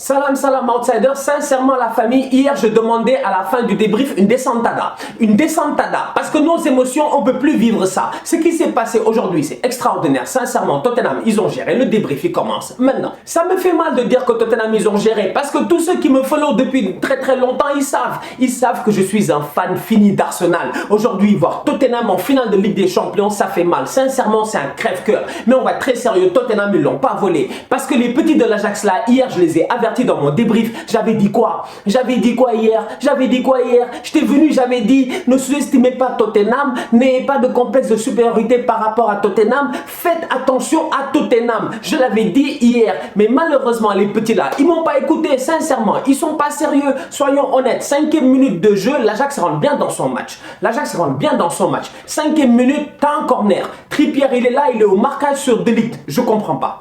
Salam salam outsider, sincèrement la famille, hier je demandais à la fin du débrief une descentada. Une descentada, parce que nos émotions, on ne peut plus vivre ça. Ce qui s'est passé aujourd'hui, c'est extraordinaire. Sincèrement, Tottenham, ils ont géré. Le débrief, il commence maintenant. Ça me fait mal de dire que Tottenham, ils ont géré, parce que tous ceux qui me follow depuis très longtemps, ils savent. Ils savent que je suis un fan fini d'Arsenal. Aujourd'hui, voir Tottenham en finale de Ligue des Champions, ça fait mal. Sincèrement, c'est un crève-cœur. Mais on va être très sérieux, Tottenham, ils ne l'ont pas volé. Parce que les petits de l'Ajax là, hier, je les ai avertis dans mon débrief. J'avais dit quoi? J'avais dit quoi hier? J'étais venu, j'avais dit, ne sous-estimez pas Tottenham, n'ayez pas de complexe de supériorité par rapport à Tottenham, faites attention à Tottenham. Je l'avais dit hier, mais malheureusement, les petits là, ils m'ont pas écouté, sincèrement, ils sont pas sérieux, soyons honnêtes. 5e minute de jeu, l'Ajax rentre bien dans son match. 5e minute, t'as un corner. Trippier, il est là, il est au marquage sur De Ligt. Je comprends pas.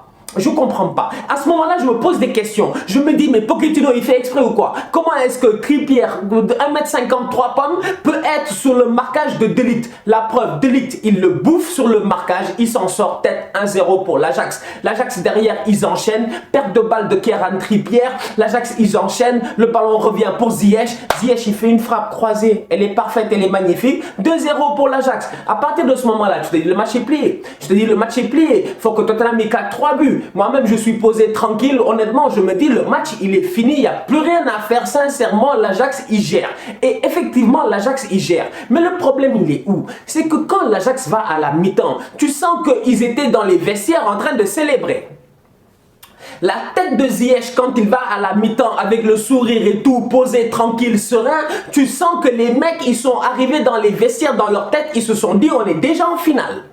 À ce moment-là, je me pose des questions. Je me dis, mais Pochettino, il fait exprès ou quoi? Comment est-ce que Trippier, de 1m53 pommes, peut être sur le marquage de De Ligt? La preuve, De Ligt, il le bouffe sur le marquage. Il s'en sort tête 1-0 pour l'Ajax. L'Ajax, derrière, ils enchaînent. Perte de balle de Kieran Trippier. L'Ajax, ils enchaînent. Le ballon revient pour Ziyech. Ziyech, il fait une frappe croisée. Elle est parfaite, elle est magnifique. 2-0 pour l'Ajax. À partir de ce moment-là, tu te dis, le match est plié. Il faut que Tottenham ait 3 buts. Moi-même, je suis posé tranquille. Honnêtement, je me dis, le match, il est fini. Il n'y a plus rien à faire. Sincèrement, l'Ajax, il gère. Et effectivement, l'Ajax, il gère. Mais le problème, il est où? C'est que quand l'Ajax va à la mi-temps, tu sens qu'ils étaient dans les vestiaires en train de célébrer. La tête de Ziyech, quand il va à la mi-temps avec le sourire et tout, posé, tranquille, serein, tu sens que les mecs, ils sont arrivés dans les vestiaires, dans leur tête, ils se sont dit, on est déjà en finale.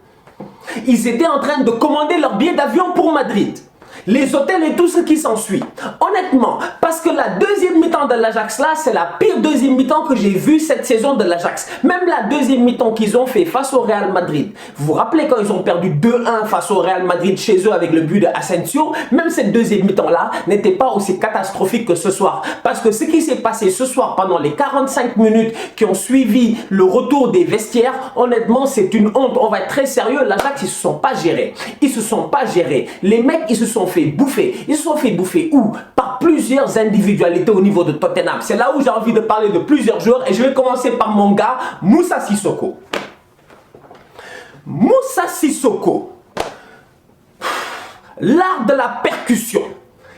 Ils étaient en train de commander leur billet d'avion pour Madrid. Les hôtels et tout ce qui s'ensuit. Honnêtement, parce que la deuxième mi-temps de l'Ajax là, c'est la pire deuxième mi-temps que j'ai vue cette saison de l'Ajax. Même la deuxième mi-temps qu'ils ont fait face au Real Madrid. Vous vous rappelez quand ils ont perdu 2-1 face au Real Madrid chez eux avec le but de Asensio? Même cette deuxième mi-temps là n'était pas aussi catastrophique que ce soir. Parce que ce qui s'est passé ce soir pendant les 45 minutes qui ont suivi le retour des vestiaires, honnêtement, c'est une honte. On va être très sérieux. L'Ajax, ils se sont pas gérés. Les mecs, ils se sont fait bouffer. Ils se sont fait bouffer où? Par plusieurs individualités au niveau de Tottenham. C'est là où j'ai envie de parler de plusieurs joueurs et je vais commencer par mon gars, Moussa Sissoko. Moussa Sissoko, l'art de la percussion.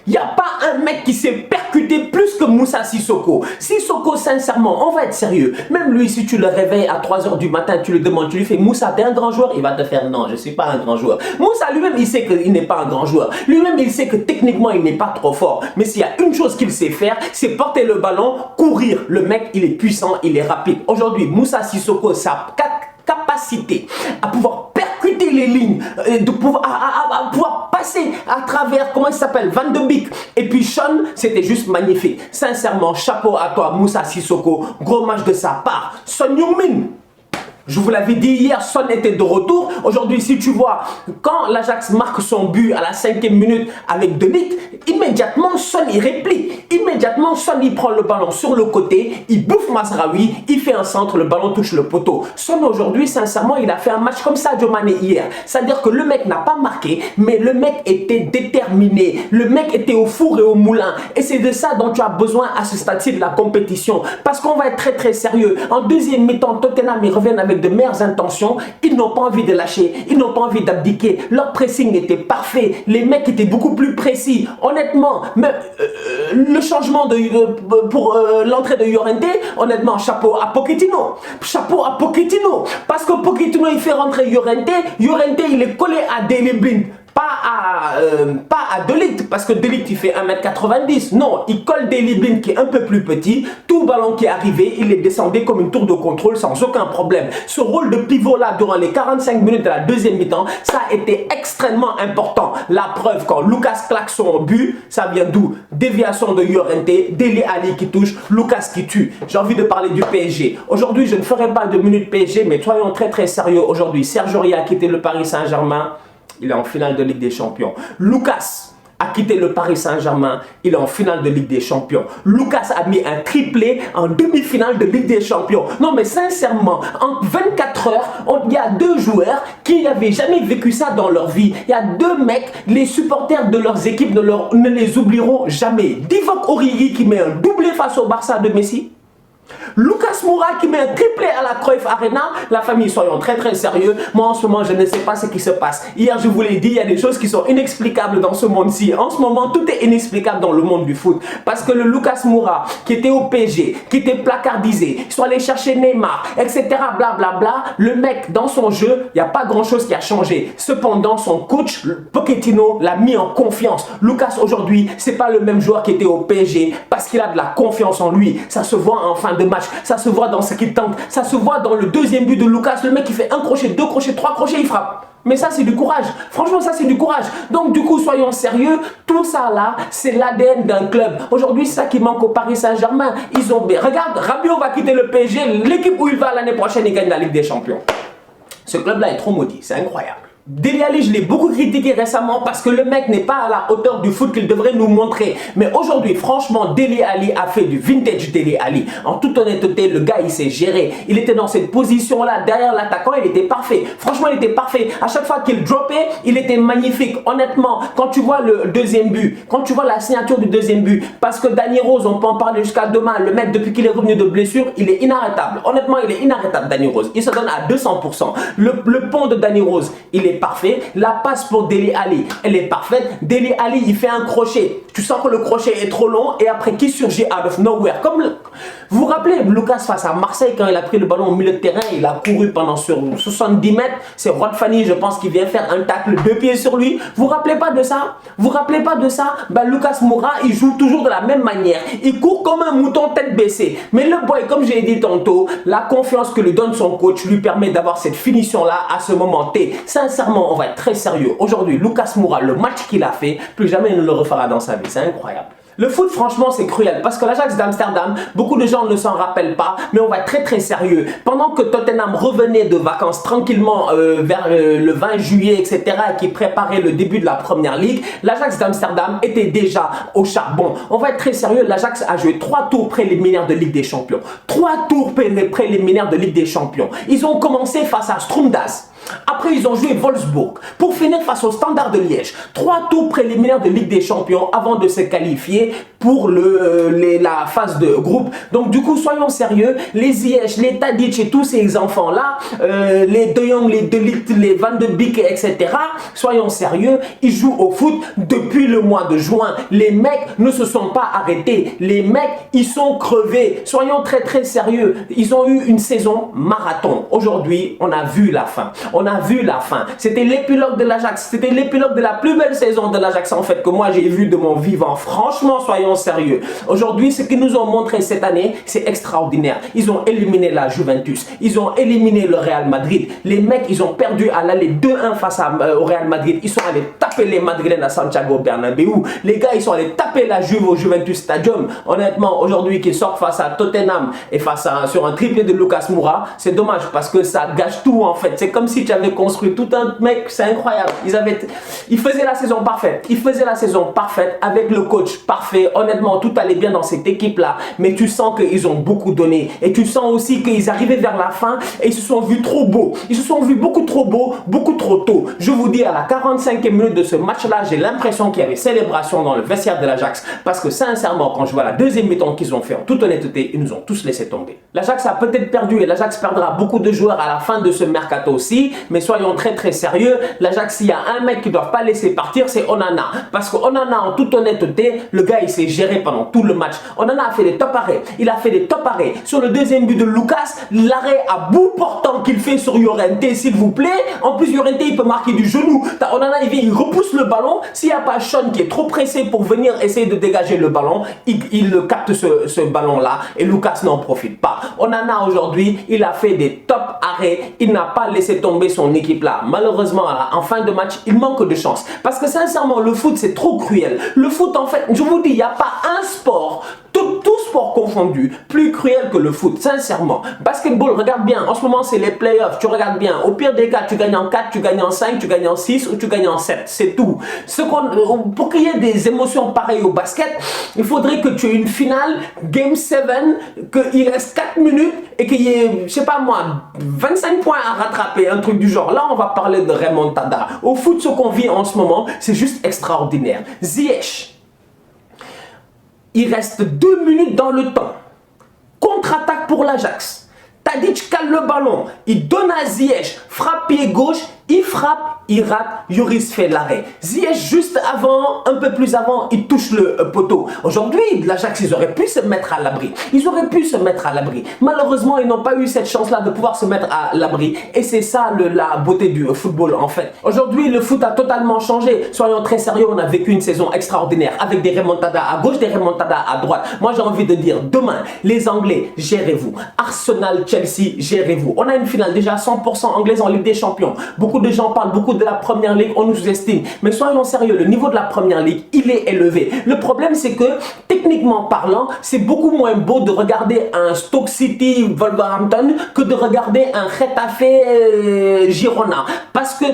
Il n'y a pas un mec qui s'est percuté plus que Moussa Sissoko. Sissoko, sincèrement, on va être sérieux. Même lui, si tu le réveilles à 3 h du matin, tu lui demandes, tu lui fais Moussa, t'es un grand joueur? Il va te faire non, je ne suis pas un grand joueur. Moussa lui-même, il sait qu'il n'est pas un grand joueur. Lui-même, il sait que techniquement, il n'est pas trop fort. Mais s'il y a une chose qu'il sait faire, c'est porter le ballon, courir. Le mec, il est puissant, il est rapide. Aujourd'hui, Moussa Sissoko, sa capacité à pouvoir percuter les lignes, de pouvoir, à pouvoir passer à travers, comment il s'appelle, Van de Beek et puis Sean, c'était juste magnifique. Sincèrement, chapeau à toi Moussa Sissoko, gros match de sa part. Son Heung-min, je vous l'avais dit hier, Son était de retour. Aujourd'hui, si tu vois, quand l'Ajax marque son but à la 5e minute avec De Ligt, immédiatement, Son il réplique. Immédiatement, Son il prend le ballon sur le côté, il bouffe Mazraoui, il fait un centre, le ballon touche le poteau. Son aujourd'hui, sincèrement, il a fait un match comme Sadio Mané hier. C'est-à-dire que le mec n'a pas marqué, mais le mec était déterminé. Le mec était au four et au moulin. Et c'est de ça dont tu as besoin à ce stade-ci de la compétition. Parce qu'on va être très sérieux. En deuxième mi-temps, Tottenham, ils reviennent avec de meilleures intentions, ils n'ont pas envie de lâcher, ils n'ont pas envie d'abdiquer, leur pressing était parfait, les mecs étaient beaucoup plus précis, honnêtement, même le changement pour l'entrée de Llorente, honnêtement, chapeau à Pochettino, parce que Pochettino il fait rentrer Llorente, il est collé à Daley Blind. Pas à De Ligt, parce que De Ligt il fait 1m90. Non, il colle Daley Blind qui est un peu plus petit. Tout ballon qui est arrivé, il est descendu comme une tour de contrôle sans aucun problème. Ce rôle de pivot là durant les 45 minutes de la deuxième mi-temps, ça a été extrêmement important. La preuve, quand Lucas claque son but, ça vient d'où? Déviation de Llorente, Dele Alli qui touche, Lucas qui tue. J'ai envie de parler du PSG. Aujourd'hui, je ne ferai pas de minute PSG, mais soyons très sérieux aujourd'hui. Serge Aurier a quitté le Paris Saint-Germain. Il est en finale de Ligue des Champions. Lucas, a quitté le Paris Saint-Germain, il est en finale de Ligue des Champions. Lucas a mis un triplé en demi-finale de Ligue des Champions. Non mais sincèrement, en 24 heures, il y a 2 joueurs qui n'avaient jamais vécu ça dans leur vie. Il y a 2 mecs, les supporters de leurs équipes ne les oublieront jamais. Divock Origi qui met un doublé face au Barça de Messi. Lucas Moura qui met un triplé à la Cruyff Arena. La famille, soyons très sérieux. Moi en ce moment je ne sais pas ce qui se passe. Hier je vous l'ai dit, il y a des choses qui sont inexplicables dans ce monde-ci. En ce moment tout est inexplicable dans le monde du foot. Parce que le Lucas Moura qui était au PSG, qui était placardisé, ils sont allés chercher Neymar, etc. Blablabla. Le mec dans son jeu, il n'y a pas grand chose qui a changé. Cependant son coach Pochettino l'a mis en confiance. Lucas aujourd'hui c'est pas le même joueur qui était au PSG parce qu'il a de la confiance en lui. Ça se voit en fin de match, ça se voit dans ce qu'il tente, ça se voit dans le deuxième but de Lucas. Le mec il fait 1 crochet, 2 crochets, 3 crochets, il frappe. Mais ça c'est du courage, franchement ça c'est du courage. Donc du coup soyons sérieux, tout ça là c'est l'ADN d'un club. Aujourd'hui c'est ça qui manque au Paris Saint-Germain. Regarde, Rabiot va quitter le PSG, l'équipe où il va l'année prochaine il gagne la Ligue des Champions. Ce club là est trop maudit, c'est incroyable. Dele Alli, je l'ai beaucoup critiqué récemment parce que le mec n'est pas à la hauteur du foot qu'il devrait nous montrer. Mais aujourd'hui, franchement, Dele Alli a fait du vintage Dele Alli. En toute honnêteté, le gars, il s'est géré. Il était dans cette position-là, derrière l'attaquant, il était parfait. Franchement, il était parfait. À chaque fois qu'il droppait, il était magnifique. Honnêtement, quand tu vois le deuxième but, quand tu vois la signature du deuxième but, parce que Danny Rose, on peut en parler jusqu'à demain, le mec, depuis qu'il est revenu de blessure, il est inarrêtable. Honnêtement, il est inarrêtable, Danny Rose. Il se donne à 200%. Le pont de Danny Rose, il est parfait. La passe pour Dele Alli, elle est parfaite. Dele Alli, il fait un crochet. Tu sens que le crochet est trop long et après qui surgit out of nowhere. Vous vous rappelez Lucas face à Marseille quand il a pris le ballon au milieu de terrain, il a couru pendant sur 70 mètres. C'est Rod Fanny, je pense, qui vient faire un tacle 2 pieds sur lui. Vous vous rappelez pas de ça? Vous vous rappelez pas de ça? Ben, Lucas Moura, il joue toujours de la même manière. Il court comme un mouton tête baissée. Mais le boy, comme j'ai dit tantôt, la confiance que lui donne son coach lui permet d'avoir cette finition-là à ce moment T. Sincèrement, on va être très sérieux. Aujourd'hui, Lucas Moura, le match qu'il a fait, plus jamais il ne le refera dans sa vie. C'est incroyable. Le foot, franchement, c'est cruel parce que l'Ajax d'Amsterdam, beaucoup de gens ne s'en rappellent pas, mais on va être très sérieux. Pendant que Tottenham revenait de vacances tranquillement vers le 20 juillet, etc., qui préparait le début de la Première Ligue, l'Ajax d'Amsterdam était déjà au charbon. On va être très sérieux, l'Ajax a joué 3 tours préliminaires de Ligue des Champions. 3 tours préliminaires de Ligue des Champions. Ils ont commencé face à Strumdas. Après, ils ont joué Wolfsburg pour finir face au Standard de Liège. 3 tours préliminaires de Ligue des Champions avant de se qualifier pour la phase de groupe. Donc, du coup, soyons sérieux. Les Ziyech, les Tadic et tous ces enfants-là, les De Jong, les De Ligt, les Van de Beek, etc. Soyons sérieux. Ils jouent au foot depuis le mois de juin. Les mecs ne se sont pas arrêtés. Les mecs, ils sont crevés. Soyons très sérieux. Ils ont eu une saison marathon. Aujourd'hui, on a vu la fin. On a vu la fin. C'était l'épilogue de l'Ajax. C'était l'épilogue de la plus belle saison de l'Ajax en fait que moi j'ai vu de mon vivant. Franchement, soyons sérieux. Aujourd'hui, ce qu'ils nous ont montré cette année, c'est extraordinaire. Ils ont éliminé la Juventus. Ils ont éliminé le Real Madrid. Les mecs, ils ont perdu à l'aller 2-1 face au Real Madrid. Ils sont allés taper les Madrilènes à Santiago Bernabéu. Les gars, ils sont allés taper la Juve au Juventus Stadium. Honnêtement, aujourd'hui, qu'ils sortent face à Tottenham et sur un triplé de Lucas Moura, c'est dommage parce que ça gâche tout en fait. C'est comme si tu avais construit tout un mec, c'est incroyable. Ils faisaient la saison parfaite. Ils faisaient la saison parfaite avec le coach parfait. Honnêtement, tout allait bien dans cette équipe-là. Mais tu sens qu'ils ont beaucoup donné. Et tu sens aussi qu'ils arrivaient vers la fin et ils se sont vus trop beaux. Ils se sont vus beaucoup trop beaux, beaucoup trop tôt. Je vous dis, à la 45e minute de ce match-là, j'ai l'impression qu'il y avait célébration dans le vestiaire de l'Ajax. Parce que sincèrement, quand je vois la deuxième mi-temps qu'ils ont fait, en toute honnêteté, ils nous ont tous laissé tomber. L'Ajax a peut-être perdu et l'Ajax perdra beaucoup de joueurs à la fin de ce mercato aussi. Mais soyons très sérieux. L'Ajax, s'il y a un mec qu'ils ne doivent pas laisser partir, c'est Onana. Parce que Onana, en toute honnêteté, le gars, il s'est géré pendant tout le match. Onana a fait des top arrêts. Il a fait des top arrêts. Sur le deuxième but de Lucas, l'arrêt à bout portant qu'il fait sur Llorente, s'il vous plaît. En plus, Llorente, il peut marquer du genou. Onana, il vient, il repousse le ballon. S'il n'y a pas Sean qui est trop pressé pour venir essayer de dégager le ballon, il capte ce ballon-là et Lucas n'en profite pas. Onana, aujourd'hui, il a fait des top arrêts. Il n'a pas laissé tomber son équipe là. Malheureusement, en fin de match, il manque de chance. Parce que sincèrement, le foot, c'est trop cruel. Le foot, en fait, je vous dis, il n'y a pas un sport. Tout sports confondus, plus cruel que le foot, sincèrement. Basketball, regarde bien, en ce moment c'est les playoffs, tu regardes bien. Au pire des cas, tu gagnes en 4, tu gagnes en 5, tu gagnes en 6 ou tu gagnes en 7, c'est tout. Pour qu'il y ait des émotions pareilles au basket, il faudrait que tu aies une finale, Game 7, qu'il reste 4 minutes et qu'il y ait, je sais pas moi, 25 points à rattraper, un truc du genre. Là, on va parler de remontada. Au foot, ce qu'on vit en ce moment, c'est juste extraordinaire. Ziyech, il reste 2 minutes dans le temps. Contre-attaque pour l'Ajax. Tadic cale le ballon. Il donne à Ziyech. Frappe pied gauche. Il frappe. Il rate. Lloris fait l'arrêt. Ziyech juste avant, un peu plus avant, il touche le poteau. Aujourd'hui, l'Ajax, ils auraient pu se mettre à l'abri. Ils auraient pu se mettre à l'abri. Malheureusement, ils n'ont pas eu cette chance-là de pouvoir se mettre à l'abri. Et c'est ça la beauté du football en fait. Aujourd'hui, le foot a totalement changé. Soyons très sérieux, on a vécu une saison extraordinaire avec des remontadas à gauche, des remontadas à droite. Moi, j'ai envie de dire, demain, les Anglais, gérez-vous. Arsenal, Chelsea, gérez-vous. On a une finale déjà 100% anglaise en Ligue des Champions. Beaucoup de gens parlent beaucoup de la Première Ligue, on nous sous-estime. Mais soyons sérieux, le niveau de la Première Ligue, il est élevé. Le problème, c'est que, techniquement parlant, c'est beaucoup moins beau de regarder un Stoke City Wolverhampton que de regarder un Getafe Girona. Parce que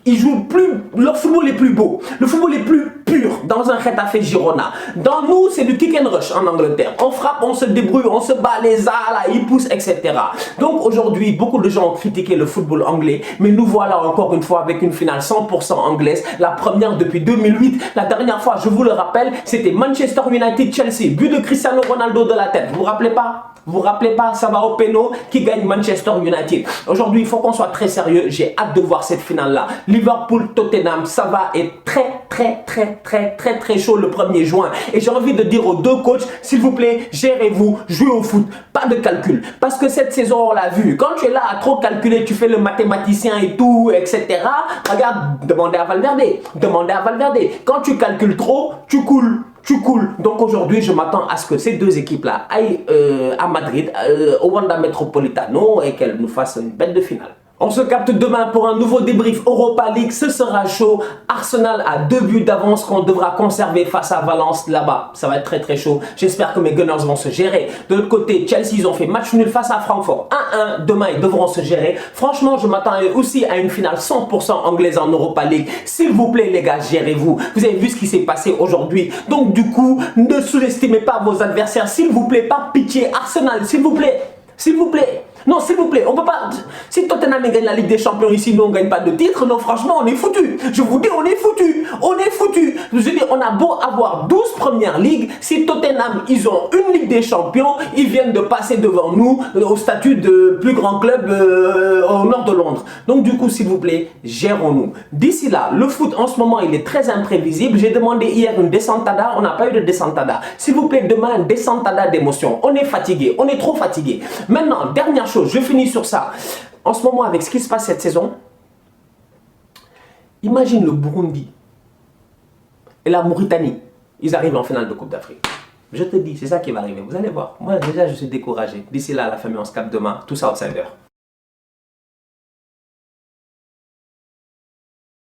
ils jouent plus, leur football est plus beau, le football est plus pur dans un Getafe Girona. Dans nous, c'est du kick and rush en Angleterre. On frappe, on se débrouille, on se bat les as, ils poussent, etc. Donc aujourd'hui, beaucoup de gens ont critiqué le football anglais, mais nous voilà encore une fois avec une finale 100% anglaise, la première depuis 2008. La dernière fois, je vous le rappelle, c'était Manchester United-Chelsea, but de Cristiano Ronaldo de la tête. Vous vous rappelez pas? Vous vous rappelez pas, ça va au péno qui gagne Manchester United. Aujourd'hui, il faut qu'on soit très sérieux. J'ai hâte de voir cette finale-là. Liverpool-Tottenham, ça va être très chaud le 1er juin. Et j'ai envie de dire aux deux coachs, s'il vous plaît, gérez-vous, jouez au foot. Pas de calcul. Parce que cette saison, on l'a vu. Quand tu es là à trop calculer, tu fais le mathématicien et tout, etc. Regarde, demandez à Valverde. Demandez à Valverde. Quand tu calcules trop, tu coules. Donc aujourd'hui, je m'attends à ce que ces deux équipes-là aillent à Madrid, au Wanda Metropolitano, et qu'elles nous fassent une bête de finale. On se capte demain pour un nouveau débrief Europa League. Ce sera chaud. Arsenal a 2 buts d'avance qu'on devra conserver face à Valence là-bas. Ça va être très chaud. J'espère que mes Gunners vont se gérer. De l'autre côté, Chelsea, ils ont fait match nul face à Francfort. 1-1. Demain, ils devront se gérer. Franchement, je m'attends aussi à une finale 100% anglaise en Europa League. S'il vous plaît, les gars, gérez-vous. Vous avez vu ce qui s'est passé aujourd'hui. Donc, du coup, ne sous-estimez pas vos adversaires. S'il vous plaît, pas pitié. Arsenal, s'il vous plaît. S'il vous plaît. Non, s'il vous plaît, on peut pas... Si Tottenham gagne la Ligue des Champions ici, nous on gagne pas de titre, non franchement on est foutu. Je vous dis, on est foutu. On est foutu. Je veux dire, on a beau avoir 12 premières ligues, si Tottenham, ils ont une Ligue des Champions, ils viennent de passer devant nous au statut de plus grand club au nord de Londres. Donc du coup, s'il vous plaît, gérons-nous. D'ici là, le foot en ce moment, il est très imprévisible. J'ai demandé hier une descentada, on n'a pas eu de descentada. S'il vous plaît, demain, une descentada d'émotion. On est fatigué, on est trop fatigué. Maintenant, dernière chose, je finis sur ça. En ce moment, avec ce qui se passe cette saison, imagine le Burundi et la Mauritanie. Ils arrivent en finale de Coupe d'Afrique. Je te dis, c'est ça qui va arriver. Vous allez voir. Moi, déjà, je suis découragé. D'ici là, la famille, on se capte demain. Tous outsiders.